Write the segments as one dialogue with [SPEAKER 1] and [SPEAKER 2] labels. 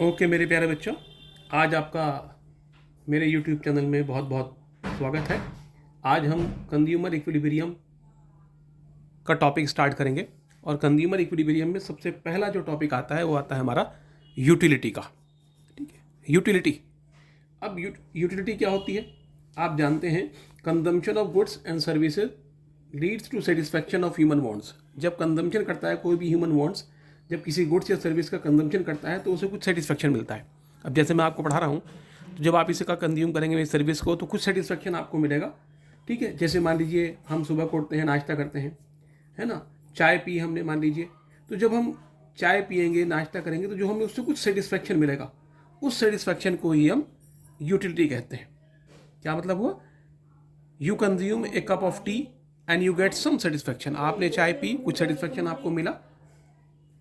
[SPEAKER 1] Okay मेरे प्यारे बच्चों, आज आपका मेरे यूट्यूब चैनल में बहुत बहुत स्वागत है। आज हम कंज्यूमर इक्विलिब्रियम का टॉपिक स्टार्ट करेंगे और कंज्यूमर इक्विलिब्रियम में सबसे पहला जो टॉपिक आता है वो आता है हमारा यूटिलिटी का। ठीक है, यूटिलिटी। अब यूटिलिटी क्या होती है आप जानते हैं। Consumption of goods and services leads to satisfaction of human wants. जब कंजम्पशन करता है कोई भी ह्यूमन वांट्स, जब किसी गुड्स या सर्विस का कंजम्पशन करता है तो उसे कुछ सेटिस्फैक्शन मिलता है। अब जैसे मैं आपको पढ़ा रहा हूँ, तो जब आप इसे का कंज्यूम करेंगे इस सर्विस को तो कुछ सेटिस्फैक्शन आपको मिलेगा। ठीक है, जैसे मान लीजिए हम सुबह को उठते हैं, नाश्ता करते हैं, है ना, चाय पी हमने मान लीजिए, तो जब हम चाय पियेंगे, नाश्ता करेंगे, तो जो हमें उससे कुछ सेटिस्फैक्शन मिलेगा, उस सेटिस्फैक्शन को ही हम यूटिलिटी कहते हैं। क्या मतलब हुआ? You consume a cup of tea and you get some satisfaction. आपने चाय पी, कुछ सेटिस्फैक्शन आपको मिला।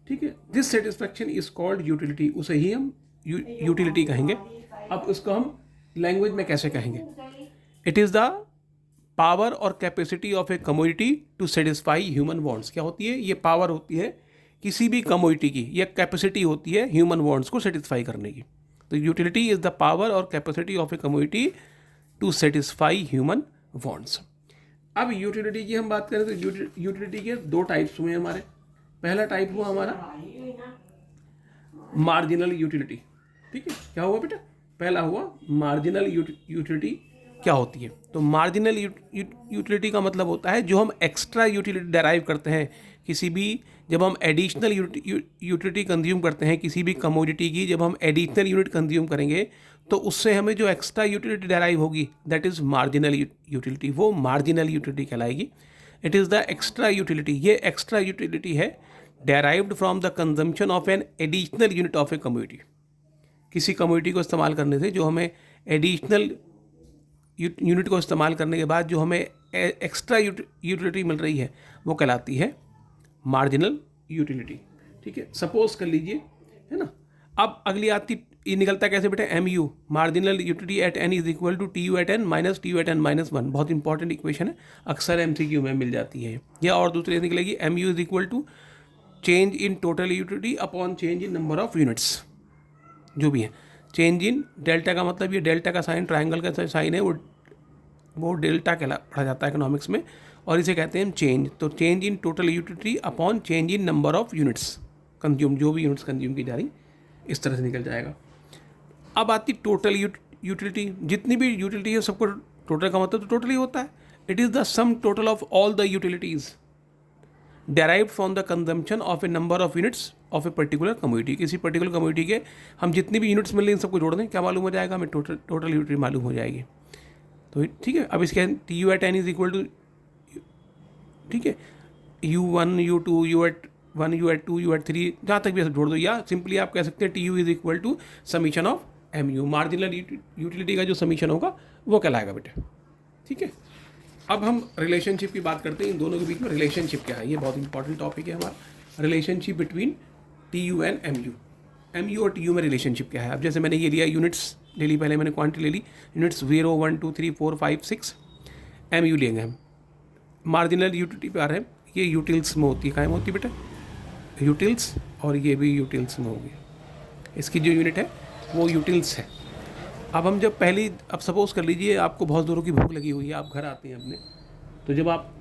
[SPEAKER 1] ठीक है, this satisfaction is called utility. उसे ही हम यूटिलिटी कहेंगे। अब उसको हम लैंग्वेज में कैसे कहेंगे? इट इज़ द पावर और capacity of a commodity to satisfy human wants. क्या होती है? ये पावर होती है किसी भी कमोडिटी की, ये कैपेसिटी होती है ह्यूमन वांट्स को सेटिस्फाई करने की। तो यूटिलिटी इज द पावर और capacity of a commodity to satisfy human wants. अब यूटिलिटी की हम बात करें तो यूटिलिटी के दो टाइप्स हुए हमारे। पहला टाइप हुआ हमारा मार्जिनल यूटिलिटी। ठीक है, क्या हुआ बेटा? पहला हुआ मार्जिनल यूटिलिटी। क्या होती है? तो मार्जिनल यूटिलिटी का मतलब होता है जो हम एक्स्ट्रा यूटिलिटी डेराइव करते हैं किसी भी, जब हम एडिशनल यूटिलिटी कंज्यूम करते हैं किसी भी कमोडिटी की, जब हम एडिशनल यूनिट कंज्यूम करेंगे तो उससे हमें जो एक्स्ट्रा यूटिलिटी डेराइव होगी दैट इज़ मार्जिनल यूटिलिटी। वो मार्जिनल यूटिलिटी कहलाएगी। It is the extra utility. ये एक्स्ट्रा यूटिलिटी है derived from the consumption of an additional unit of a commodity. किसी कमोडिटी को इस्तेमाल करने से जो हमें एडिशनल यूनिट को इस्तेमाल करने के बाद जो हमें एक्स्ट्रा यूटिलिटी मिल रही है वो कहलाती है मार्जिनल यूटिलिटी। ठीक है, सपोज कर लीजिए, है ना। अब अगली आती, ये निकलता कैसे बेटा? M U, marginal utility at N is equal to T U at N minus T U at N minus one. बहुत इंपॉर्टेंट इक्वेशन है, अक्सर एमसीक्यू में मिल जाती है। या और दूसरी निकलेगी M U is equal to change in total utility upon change in number of units. जो भी है, चेंज इन डेल्टा का मतलब, ये डेल्टा का साइन ट्राइंगल का साइन है, वो डेल्टा कहला पढ़ा जाता है इकोनॉमिक्स में, और इसे कहते हैं चेंज। तो change in total utility upon change in number of units consume, जो भी यूनिट्स कंज्यूम की जा रही, इस तरह से निकल जाएगा। अब आती टोटल यूटिलिटी। जितनी भी यूटिलिटी है सबको टोटल का मतलब तो टोटल ही होता है। It is the sum total of all the utilities derived from the consumption of a number of units of a particular commodity। किसी पर्टिकुलर कमोडिटी के हम जितनी भी यूनिट्स मिल रही हैं सबको जोड़ दें, क्या मालूम हो जाएगा हमें? टोटल यूटिलिटी मालूम हो जाएगी। तो ठीक है, अब इसके T U at N is equal to, ठीक है, U one U two U at one U at two U at three, जहाँ तक भी ऐसे जोड़ दो, या सिंपली आप कह सकते हैं T U is equal to summation of M U. Marginal utility का जो समीशन होगा वो कहलाएगा बेटे। ठीक है, अब हम रिलेशनशिप की बात करते हैं। इन दोनों के बीच में रिलेशनशिप क्या है, ये बहुत इंपॉर्टेंट टॉपिक है हमारा। Relationship between T U and M U. M U और टी यू में रिलेशनशिप क्या है? अब जैसे मैंने ये लिया, यूनिट्स ले ली, पहले मैंने क्वांटिटी ले ली, यूनिट्स 0 1 2 3 4 5 6, एम यू लेंगे हम। मार्जिनल यूटिलिटी पे आ रहे हैं, ये यूटिल्स में होती है। कायम होती है बेटा यूटिल्स, और ये भी यूटिल्स में होगी। इसकी जो यूनिट है वो यूटिल्स है। अब हम जब पहली, अब सपोज़ कर लीजिए आपको बहुत ज़ोरों की भूख लगी हुई है, आप घर आते हैं अपने, तो जब आप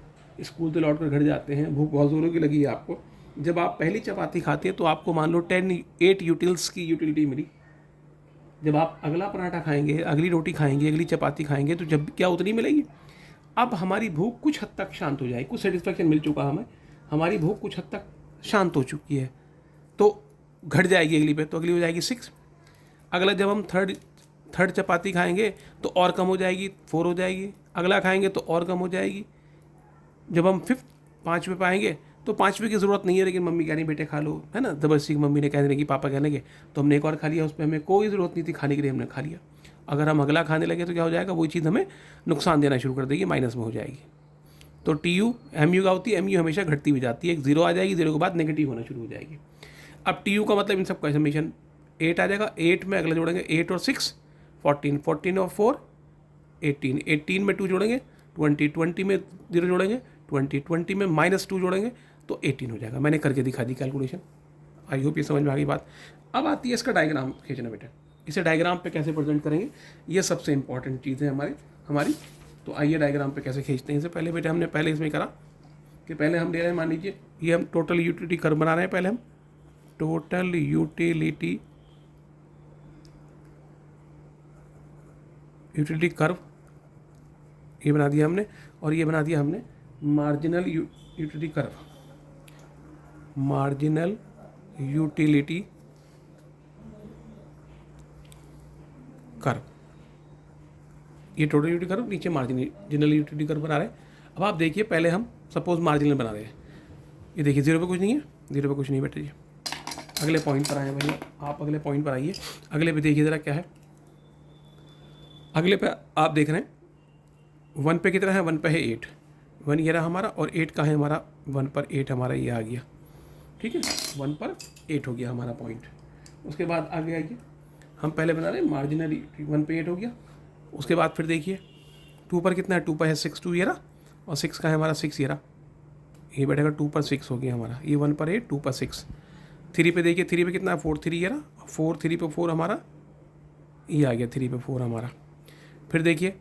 [SPEAKER 1] स्कूल से लौट कर घर जाते हैं, भूख बहुत ज़ोरों की लगी है आपको, जब आप पहली चपाती खाते हैं तो आपको मान लो 8 यूटिल्स की यूटिलिटी मिली। जब आप अगला पराठा खाएंगे, अगली रोटी खाएंगे, अगली चपाती खाएंगे, तो जब क्या उतनी मिलेगी। अब हमारी भूख कुछ हद तक शांत हो जाएगी, कुछ सेटिस्फैक्शन मिल चुका हमें, हमारी भूख कुछ हद तक शांत हो चुकी है, तो घट जाएगी अगली पे, तो अगली हो जाएगी 6। अगला जब हम थर्ड चपाती खाएंगे तो और कम हो जाएगी, 4 हो जाएगी। अगला खाएंगे तो और कम हो जाएगी। जब हम 5वें पाएंगे तो 5वें की ज़रूरत नहीं है, लेकिन मम्मी कह रही बेटे खा लो, है ना, ज़बरदस्ती मम्मी ने कह देने की, पापा कहने के, तो हमने एक और खा लिया। उस पर हमें कोई ज़रूरत नहीं थी खाने के लिए, हमने खा लिया। अगर हम अगला खाने लगे तो क्या हो जाएगा? वही चीज़ हमें नुकसान देना शुरू कर देगी, माइनस में हो जाएगी। तो टी यू एम यू का होती है, एम यू हमेशा घटती हुई जाती है, एक 0 आ जाएगी, 0 के बाद नेगेटिव होना शुरू हो जाएगी। अब टी यू का मतलब इन सब का समीशन 8 आ जाएगा। 8 में अगला जोड़ेंगे 8 और 6 14, 14 और 4 18, 18 में 2 जोड़ेंगे 20, 20 में 0 जोड़ेंगे 20, 20 में -2 जोड़ेंगे तो 18 हो जाएगा। मैंने करके दिखा दी कैलकुलेशन, आई होप ये समझ में आ गई बात। अब आती है इसका डायग्राम खींचना बेटा। इसे डायग्राम पे कैसे प्रेजेंट करेंगे, ये सबसे इंपॉर्टेंट चीज़ है हमारी। तो आइए डायग्राम पे कैसे खींचते हैं इसे। पहले बेटा हमने पहले इसमें करा कि पहले हम ले रहे हैं, मान लीजिए ये हम टोटल यूटिलिटी कर्व बना रहे हैं। पहले हम टोटल यूटिलिटी कर्व ये बना दिया हमने, और ये बना दिया हमने marginal utility curve, marginal utility curve, ये टोटल यूटिलिटी कर्व, नीचे मार्जिनल यूटिलिटी कर्व बना रहे हैं। अब आप देखिए, पहले हम सपोज मार्जिनल बना रहे हैं, ये देखिए जीरो पे कुछ नहीं है, जीरो पे कुछ नहीं बेटा जी। अगले पॉइंट पर आए भैया, आप अगले पॉइंट पर आइए। अगले पे देखिए ज़रा क्या है। अगले पे आप देख रहे हैं 1 पे कितना है, 1 पे है 8, 1 ये रहा हमारा, और 8 का है हमारा, 1 पर 8 हमारा ये आ गया, ठीक है, 1 पर 8 हो गया हमारा पॉइंट। उसके बाद आगे आइए, हम पहले बना रहे हैं मार्जिनल 1 पे 8 हो गया। उसके बाद फिर देखिए 2 पर कितना है, 2 पर है 6, 2 ये रहा, और 6 का है हमारा 6 ये रहा, ये बैठेगा 2 पर 6 हो गया हमारा, ये 1 पर 8, 2 पर 6। 3 पे देखिए, 3 पे कितना है, 4, 3 ये रहा, 4, 3 पे 4 हमारा ये आ गया, 3 पे 4 हमारा। फिर देखिए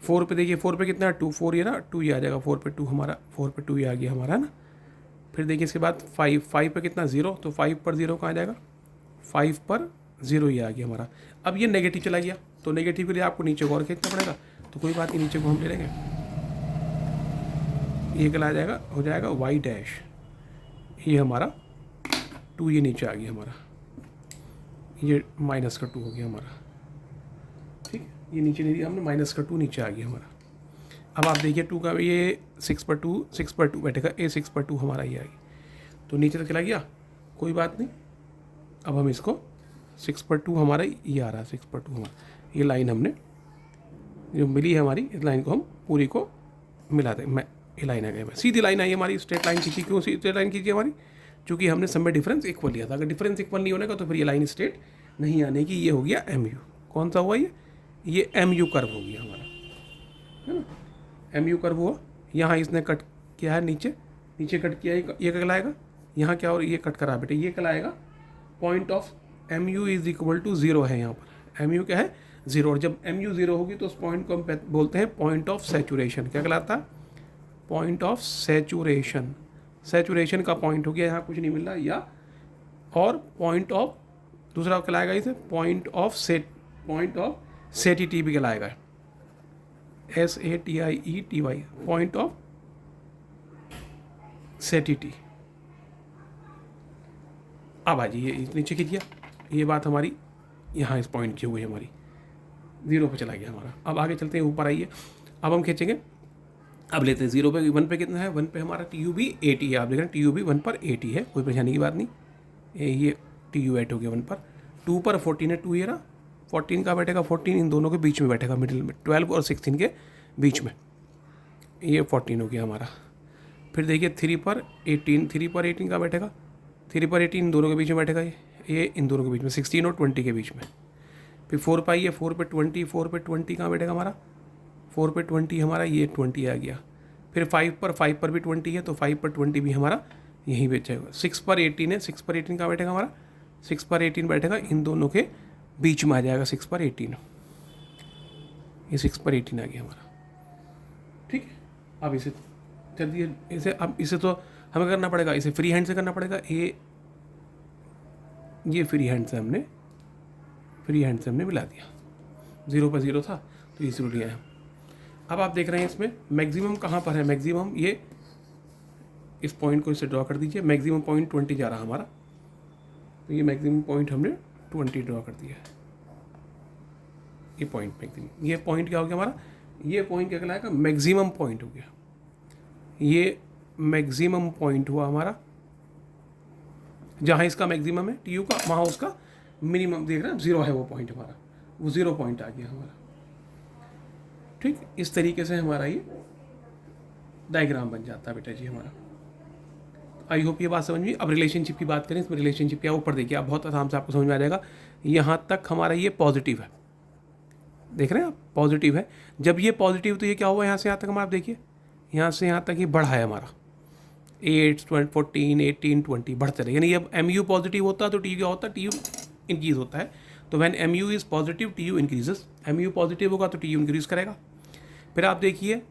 [SPEAKER 1] 4 पे देखिए, 4 पे कितना है, 2, 4 ये रहा, 2 ये आ जाएगा, 4 पे 2 हमारा, 4 पे 2 ये आ गया हमारा, है ना। फिर देखिए इसके बाद 5 पे कितना 0, तो 5 पर 0 कहाँ आ जाएगा, 5 पर 0 ये आ गया हमारा। अब ये नेगेटिव चला गया, तो नेगेटिव के लिए आपको नीचे को और खींचना पड़ेगा, तो कोई बात नहीं, नीचे को हम ले लेंगे, ये गला जाएगा, हो जाएगा y डैश, ये हमारा 2 ये नीचे आ गया हमारा, ये माइनस का 2 हो गया हमारा, ठीक, ये नीचे नहीं दिया हमने, माइनस का 2 नीचे आ गया हमारा। अब आप देखिए 2 का ये 6 पर 2 बैठेगा, ए 6 पर 2 हमारा ये आ गया, तो नीचे तक चला गया, कोई बात नहीं। अब हम इसको 6 पर 2 हमारा ये आ रहा है, 6 पर 2 हमारा, ये लाइन हमने जो मिली है हमारी, इस लाइन को हम पूरी को मिला दें, मैं ये लाइन आ गई, सीधी लाइन आई हमारी, स्ट्रेट लाइन खींची। क्यों स्ट्रेट लाइन खींची हमारी, चूँकि हमने सब में डिफरेंस इक्वल लिया था। अगर डिफरेंस इक्वल नहीं होने का तो फिर ये लाइन स्ट्रेट नहीं आने की, ये हो गया MU। कौन सा हुआ ये MU कर्व हो गया हमारा, है ना, MU कर्व हुआ। यहाँ इसने कट किया है, नीचे कट किया है, ये कहलाएगा, यहाँ क्या और ये कट करा बेटे, ये कहलाएगा point of MU is equal to 0 है यहाँ पर, MU क्या है 0, और जब MU 0 होगी तो उस पॉइंट को हम बोलते हैं पॉइंट ऑफ सैचुरेशन। क्या कहलाता है, पॉइंट ऑफ सैचुरेशन। सैचुरेशन का पॉइंट हो गया, यहाँ कुछ नहीं मिल रहा, या और पॉइंट ऑफ दूसरा कहलाएगा इसे पॉइंट ऑफ सेटिटी भी कहलाएगा, SATIETY, पॉइंट ऑफ सेटिटी। अब आ जाइए, ये नीचे खींचिए, ये बात हमारी यहाँ इस पॉइंट की हुई हमारी, 0 पे चला गया हमारा। अब आगे चलते हैं, ऊपर आइए, अब हम खींचेंगे, अब लेते हैं 0 पे, 1 पे कितना है, 1 पे हमारा TUB 80 है, आप देख रहे हैं TUB 1 पर 80 है, कोई परेशानी की बात नहीं, ये TU 8 हो गया 1 पर। 2 पर 14 है, 2 ये रहा, 14 का बैठेगा, 14 इन दोनों के बीच में बैठेगा, मिडिल में, 12 और 16 के बीच में, ये 14 हो गया हमारा। फिर देखिए 3 पर 18 का बैठेगा, 3 पर 18 इन दोनों के बीच में बैठेगा, ये इन दोनों के बीच में, 16 और 20 के बीच में। फिर 4 पर आइए, 4 पे 20 कहाँ बैठेगा हमारा, 4 पे 20 हमारा, ये 20 आ गया। फिर 5 पर भी 20 है, तो 5 पर 20 भी हमारा यहीं बैठेगा। 6 पर 18 है, 6 पर 18 कहाँ बैठेगा हमारा, 6 पर 18 बैठेगा, इन दोनों के बीच में आ जाएगा 6 पर 18, ये 6 पर 18 आ गया हमारा, ठीक है। अब इसे जल्दी इसे, अब इसे तो हमें करना पड़ेगा, इसे फ्री हैंड से करना पड़ेगा, ये फ्री हैंड से हमने मिला दिया, 0 पर 0 था तो ये 0 लिया है। अब आप देख रहे हैं इसमें मैक्सिमम कहाँ पर है, मैक्सिमम ये इस पॉइंट को इसे ड्रॉ कर दीजिए, मैक्सिमम पॉइंट 20 जा रहा हमारा, तो ये मैक्सिमम पॉइंट हमने 20 ड्रॉ कर दिया है, ये पॉइंट मैक्सिमम, ये पॉइंट क्या हो गया हमारा, ये पॉइंट क्या कहलाएगा, मैक्सिमम पॉइंट हो गया, ये मैक्सिमम पॉइंट हुआ हमारा, जहाँ इसका मैक्सिमम है TU का, वहाँ उसका मिनिमम, देख रहे हैं 0 है वो पॉइंट हमारा, वो 0 पॉइंट आ गया हमारा, ठीक। इस तरीके से हमारा ये डायग्राम बन जाता है बेटा जी हमारा। आई होप ये बात समझ में। अब रिलेशनशिप की बात करें, इसमें रिलेशनशिप क्या, ऊपर देखिए आप, बहुत आराम से आपको समझ में आ जाएगा। यहाँ तक हमारा ये पॉजिटिव है, देख रहे हैं आप, पॉजिटिव है। जब ये पॉजिटिव, तो ये क्या हुआ, यहाँ से यहाँ तक हमारा, आप देखिए यहाँ से यहाँ तक ये बढ़ा है हमारा, 8 14 18 20 बढ़ते रहे, यानी अब एम यू पॉजिटिव होता है तो टी यू क्या होता है, टी यू इंक्रीज होता है। तो when M U is positive T U increases, M U positive होगा तो टी यू इंक्रीज करेगा। फिर आप देखिए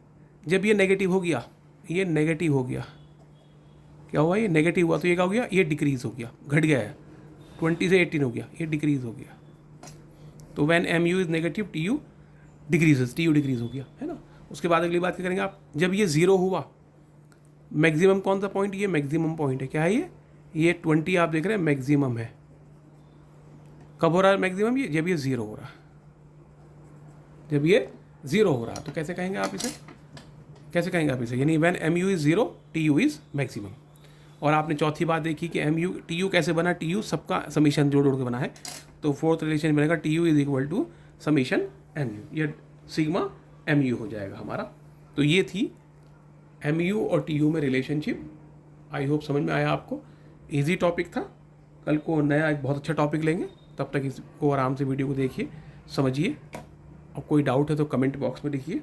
[SPEAKER 1] जब ये नेगेटिव हो गया, ये नेगेटिव हो गया, क्या हुआ, ये नेगेटिव हुआ तो ये क्या हो गया, ये डिक्रीज हो गया, घट गया है, 20 से 18 हो गया, ये डिक्रीज हो गया। तो when M U is negative T U decreases, T U decrease हो गया, है ना। उसके बाद अगली बात क्या करेंगे आप, जब ये ज़ीरो हुआ, मैक्सिमम कौन सा पॉइंट, ये मैक्सिमम पॉइंट है, क्या है ये 20 आप देख रहे हैं मैक्सिमम है। कब हो रहा है मैक्सिमम, ये जब ये ज़ीरो हो रहा है, जब ये ज़ीरो हो रहा है। तो कैसे कहेंगे आप इसे, कैसे कहेंगे आप इसे, यानी when M U is zero T U is maximum. और आपने चौथी बात देखी कि एम यू टी यू कैसे बना, टी यू सबका समीशन जोड़ जोड़ के बना है। तो फोर्थ रिलेशन बनेगा T U is equal to summation M U, ये सिग्मा एम यू हो जाएगा हमारा। तो ये थी एम यू और टी यू में रिलेशनशिप। आई होप समझ में आया आपको, ईजी टॉपिक था। कल को नया एक बहुत अच्छा टॉपिक लेंगे, तब तक इसको आराम से वीडियो को देखिए, समझिए। और कोई डाउट है तो कमेंट बॉक्स में लिखिए।